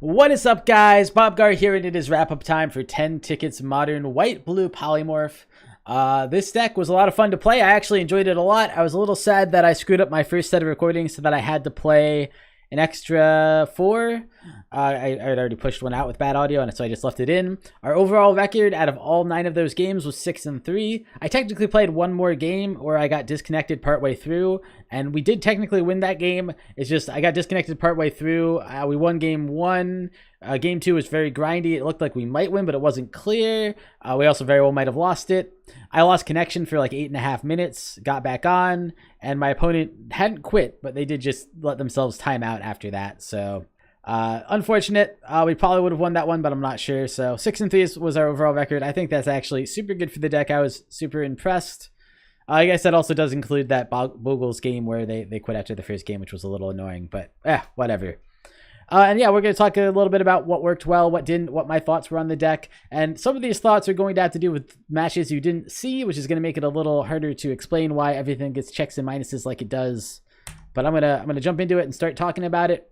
What is up, guys? Bobgar here, and it is wrap-up time for 10 Tickets Modern White-Blue Polymorph. This deck was a lot of fun to play. I actually enjoyed it a lot. I was a little sad that I screwed up my first set of recordings so that I had to play an extra 4. I had already pushed one out with bad audio, and so I just left it in. Our overall record out of all 9 of those games was 6-3. I technically played one more game where I got disconnected partway through, and we did technically win that game. It's just I got disconnected partway through. We won game 1. Game 2 was very grindy. It looked like we might win, but it wasn't clear. We also very well might have lost it. I lost connection for like 8.5 minutes, got back on, and my opponent hadn't quit, but they did just let themselves time out after that. So unfortunate. We probably would have won that one, but I'm not sure. So 6-3 was our overall record. I think that's actually super good for the deck. I was super impressed. I guess that also does include that Bogle's game where they quit after the first game, which was a little annoying, but whatever. And yeah, we're going to talk a little bit about what worked well, what didn't, what my thoughts were on the deck. And some of these thoughts are going to have to do with matches you didn't see, which is going to make it a little harder to explain why everything gets checks and minuses like it does. But I'm gonna jump into it and start talking about it.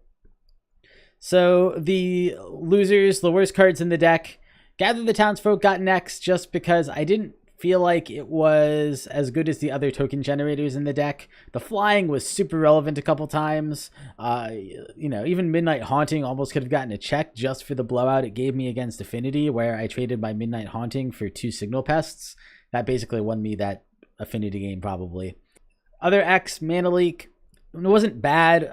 So the losers, the worst cards in the deck, Gather the Townsfolk got next just because I didn't feel like it was as good as the other token generators in the deck. The flying was super relevant a couple times. You know, even Midnight Haunting almost could have gotten a check just for the blowout it gave me against Affinity, where I traded my Midnight Haunting for 2 Signal Pests. That basically won me that Affinity game probably. Other X, Mana Leak, it wasn't bad.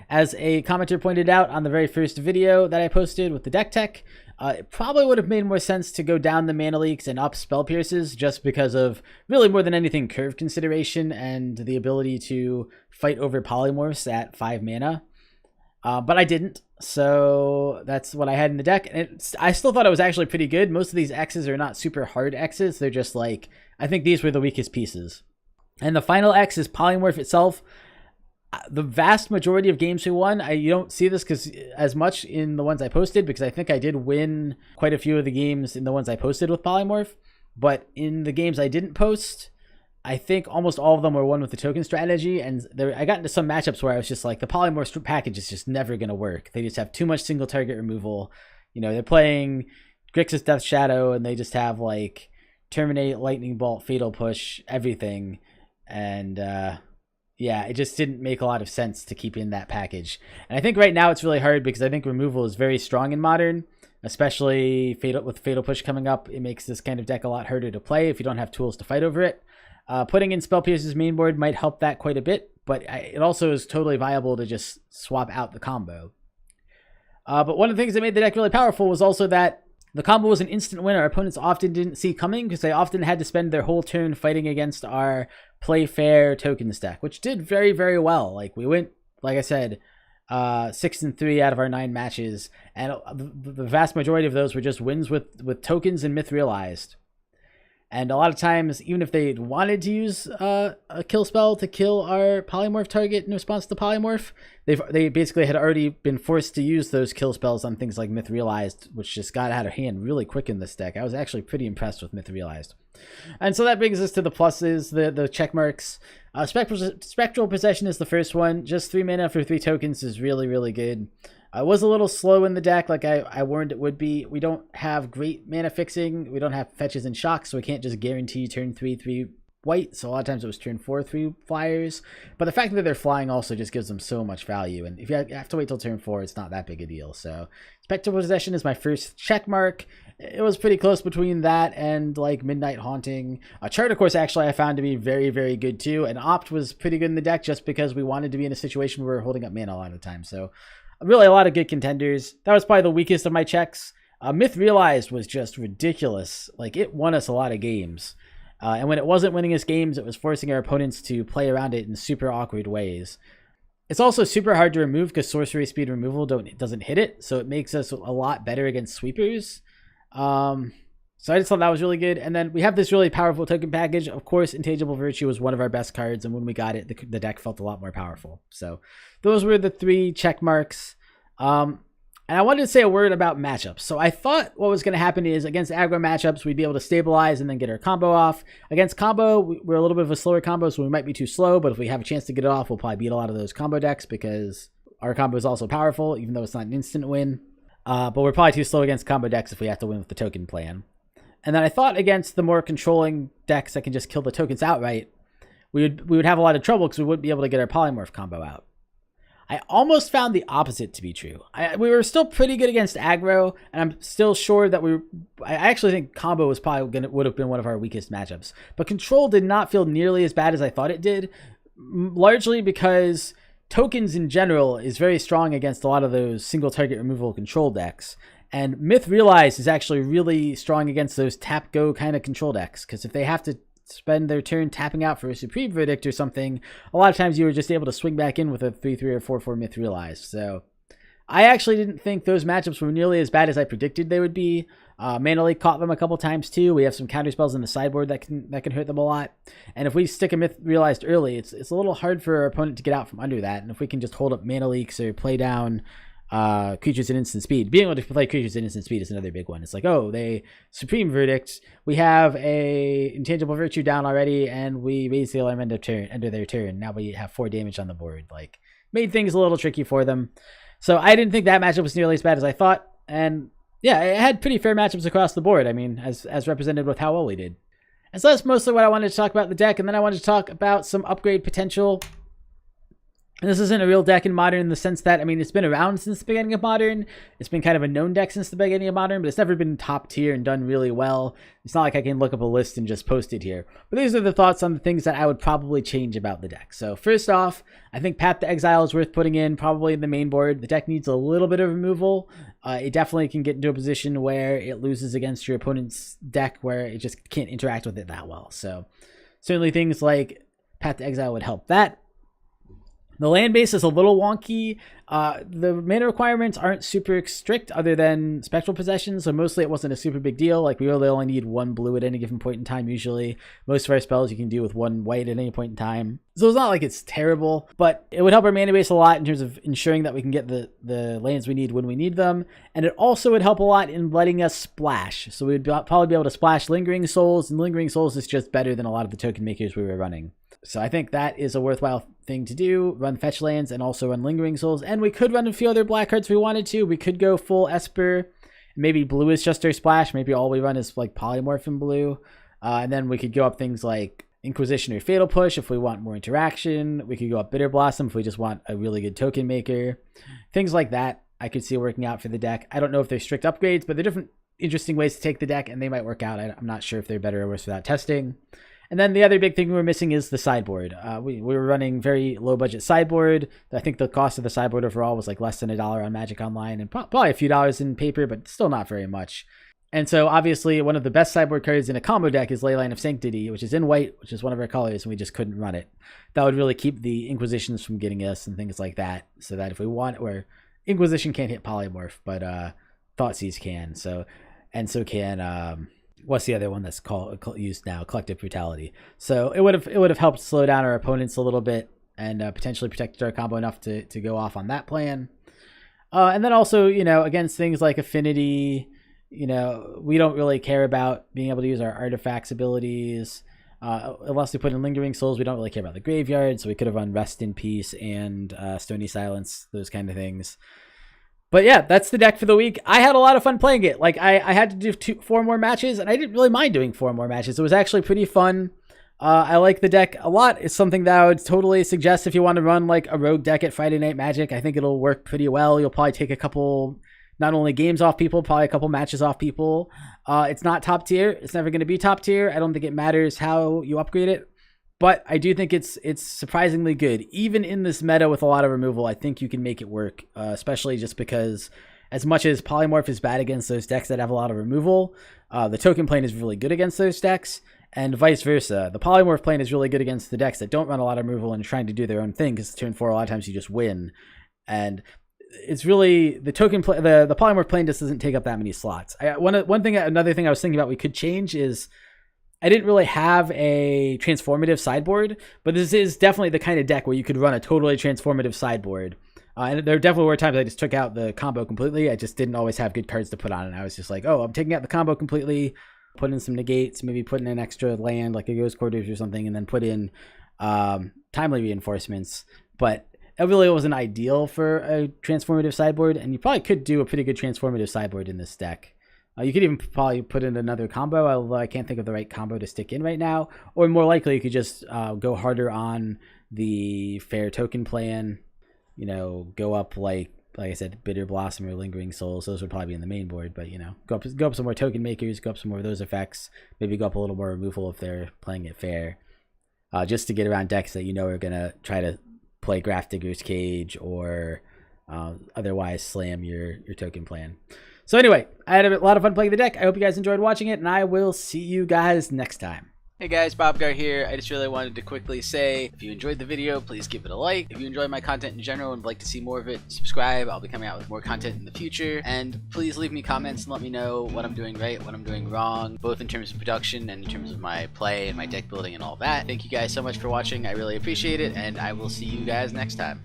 As a commenter pointed out on the very first video that I posted with the deck tech, it probably would have made more sense to go down the Mana Leaks and up Spell Pierces just because of really more than anything curve consideration and the ability to fight over polymorphs at 5 mana. But I didn't, so that's what I had in the deck. And I still thought it was actually pretty good. Most of these X's are not super hard X's. They're just like, I think these were the weakest pieces. And the final X is Polymorph itself. The vast majority of games we won, you don't see this as much in the ones I posted, because I think I did win quite a few of the games in the ones I posted with Polymorph. But in the games I didn't post, I think almost all of them were won with the token strategy. And I got into some matchups where I was just like, the Polymorph package is just never going to work. They just have too much single target removal. You know, they're playing Grixis Death Shadow and they just have like Terminate, Lightning Bolt, Fatal Push, everything. And yeah, it just didn't make a lot of sense to keep in that package. And I think right now it's really hard because I think removal is very strong in Modern, especially with Fatal Push coming up. It makes this kind of deck a lot harder to play if you don't have tools to fight over it. Putting in Spell Pierce's mainboard might help that quite a bit, but it also is totally viable to just swap out the combo. But one of the things that made the deck really powerful was also that the combo was an instant win our opponents often didn't see coming, because they often had to spend their whole turn fighting against our play fair tokens deck, which did very, very well. Like, we went, like I said, 6-3 out of our 9 matches, and the vast majority of those were just wins with tokens and Myth Realized. And a lot of times, even if they wanted to use a kill spell to kill our polymorph target in response to polymorph, they basically had already been forced to use those kill spells on things like Myth Realized, which just got out of hand really quick in this deck. I was actually pretty impressed with Myth Realized. And so that brings us to the pluses, the check marks. Spectral Possession is the first one. Just 3 mana for 3 tokens is really, really good. I was a little slow in the deck, like I warned it would be. We don't have great mana fixing. We don't have fetches and shocks, so we can't just guarantee turn 3 white. So a lot of times it was turn 4 3 flyers. But the fact that they're flying also just gives them so much value. And if you have to wait till turn 4, it's not that big a deal. So Spectral Possession is my first check mark. It was pretty close between that and like Midnight Haunting. Charter Course actually I found to be very, very good too. And Opt was pretty good in the deck just because we wanted to be in a situation where we're holding up mana a lot of the time. So really a lot of good contenders. That was probably the weakest of my checks. Myth Realized was just ridiculous. Like, it won us a lot of games. And when it wasn't winning us games, it was forcing our opponents to play around it in super awkward ways. It's also super hard to remove because sorcery speed removal doesn't hit it. So it makes us a lot better against sweepers. So I just thought that was really good. And then we have this really powerful token package. Of course, Intangible Virtue was one of our best cards. And when we got it, the deck felt a lot more powerful. So those were the 3 check marks. And I wanted to say a word about matchups. So I thought what was going to happen is against aggro matchups, we'd be able to stabilize and then get our combo off. Against combo, we're a little bit of a slower combo, so we might be too slow. But if we have a chance to get it off, we'll probably beat a lot of those combo decks because our combo is also powerful, even though it's not an instant win. But we're probably too slow against combo decks if we have to win with the token plan. And then I thought against the more controlling decks that can just kill the tokens outright, we would have a lot of trouble because we wouldn't be able to get our Polymorph combo out. I almost found the opposite to be true. We were still pretty good against aggro, and I'm still sure that I actually think combo was probably would have been one of our weakest matchups. But control did not feel nearly as bad as I thought it did, largely because tokens in general is very strong against a lot of those single target removal control decks. And Myth Realize is actually really strong against those tap go kind of control decks, because if they have to spend their turn tapping out for a Supreme Verdict or something, a lot of times you were just able to swing back in with a 3/3 or 4/4 Myth Realized. So I actually didn't think those matchups were nearly as bad as I predicted they would be. Mana Leak caught them a couple times too. We have some counter spells in the sideboard that can hurt them a lot. And if we stick a Myth Realized early, it's a little hard for our opponent to get out from under that. And if we can just hold up Mana Leaks or play down creatures at instant speed, being able to play creatures at instant speed is another big one. It's like, oh, they Supreme Verdict, we have a Intangible Virtue down already, and we raise the alarm end of their turn. Now we have 4 damage on the board. Like, made things a little tricky for them. So I didn't think that matchup was nearly as bad as I thought. And yeah, it had pretty fair matchups across the board. I mean, as represented with how well we did. And so that's mostly what I wanted to talk about the deck. And then I wanted to talk about some upgrade potential. And this isn't a real deck in Modern in the sense that, I mean, it's been around since the beginning of Modern. It's been kind of a known deck since the beginning of Modern, but it's never been top tier and done really well. It's not like I can look up a list and just post it here. But these are the thoughts on the things that I would probably change about the deck. So first off, I think Path to Exile is worth putting in, probably in the main board. The deck needs a little bit of removal. It definitely can get into a position where it loses against your opponent's deck where it just can't interact with it that well. So certainly things like Path to Exile would help that. The land base is a little wonky. The mana requirements aren't super strict other than Spectral Possession, so mostly it wasn't a super big deal. Like, we really only need 1 blue at any given point in time usually. Most of our spells you can do with 1 white at any point in time. So it's not like it's terrible, but it would help our mana base a lot in terms of ensuring that we can get the lands we need when we need them. And it also would help a lot in letting us splash. So we'd probably be able to splash Lingering Souls, and Lingering Souls is just better than a lot of the token makers we were running. So I think that is a worthwhile thing to do. Run fetch lands and also run Lingering Souls. And we could run a few other black cards if we wanted to. We could go full Esper. Maybe blue is just our splash. Maybe all we run is like Polymorph in blue. And then we could go up things like Inquisition or Fatal Push if we want more interaction. We could go up Bitter Blossom if we just want a really good token maker. Things like that I could see working out for the deck. I don't know if they're strict upgrades, but they're different interesting ways to take the deck, and they might work out. I'm not sure if they're better or worse without testing. And then the other big thing we're missing is the sideboard. We were running very low budget sideboard. I think the cost of the sideboard overall was like less than $1 on Magic Online and probably a few dollars in paper, but still not very much. And so obviously one of the best sideboard cards in a combo deck is Leyline of Sanctity, which is in white, which is one of our colors, and we just couldn't run it. That would really keep the Inquisitions from getting us and things like that, so that if we want, where Inquisition can't hit Polymorph, but Thoughtseize can. So can what's the other one that's used now? Collective Brutality. So it would have helped slow down our opponents a little bit and potentially protected our combo enough to go off on that plan. And then also, against things like Affinity, we don't really care about being able to use our artifacts abilities. Unless we put in Lingering Souls, we don't really care about the graveyard. So we could have run Rest in Peace and Stony Silence, those kind of things. But yeah, that's the deck for the week. I had a lot of fun playing it. Like, I had to do 4 more matches, and I didn't really mind doing 4 more matches. It was actually pretty fun. I like the deck a lot. It's something that I would totally suggest if you want to run like a rogue deck at Friday Night Magic. I think it'll work pretty well. You'll probably take a couple, not only games off people, probably a couple matches off people. It's not top tier. It's never going to be top tier. I don't think it matters how you upgrade it. But I do think it's surprisingly good. Even in this meta with a lot of removal, I think you can make it work, especially just because as much as Polymorph is bad against those decks that have a lot of removal, the token plane is really good against those decks, and vice versa. The Polymorph plane is really good against the decks that don't run a lot of removal and are trying to do their own thing, because turn 4 a lot of times you just win. And it's really the token the Polymorph plane just doesn't take up that many slots. Another thing I was thinking about we could change is, I didn't really have a transformative sideboard, but this is definitely the kind of deck where you could run a totally transformative sideboard. And there definitely were times I just took out the combo completely. I just didn't always have good cards to put on it. I was just like, oh, I'm taking out the combo completely, put in some negates, maybe put in an extra land like a Ghost Quarters or something, and then put in timely reinforcements. But it really wasn't ideal for a transformative sideboard, and you probably could do a pretty good transformative sideboard in this deck. You could even probably put in another combo, although I can't think of the right combo to stick in right now. Or more likely, you could just go harder on the fair token plan. You know, go up like I said, Bitter Blossom or Lingering Souls. Those would probably be in the main board, but you know, go up some more token makers, go up some more of those effects. Maybe go up a little more removal if they're playing it fair, just to get around decks that you know are gonna try to play Grafdigger's Cage or otherwise slam your token plan. So anyway, I had a lot of fun playing the deck. I hope you guys enjoyed watching it, and I will see you guys next time. Hey guys, Bobgar here. I just really wanted to quickly say, if you enjoyed the video, please give it a like. If you enjoy my content in general and would like to see more of it, subscribe. I'll be coming out with more content in the future. And please leave me comments and let me know what I'm doing right, what I'm doing wrong, both in terms of production and in terms of my play and my deck building and all that. Thank you guys so much for watching. I really appreciate it, and I will see you guys next time.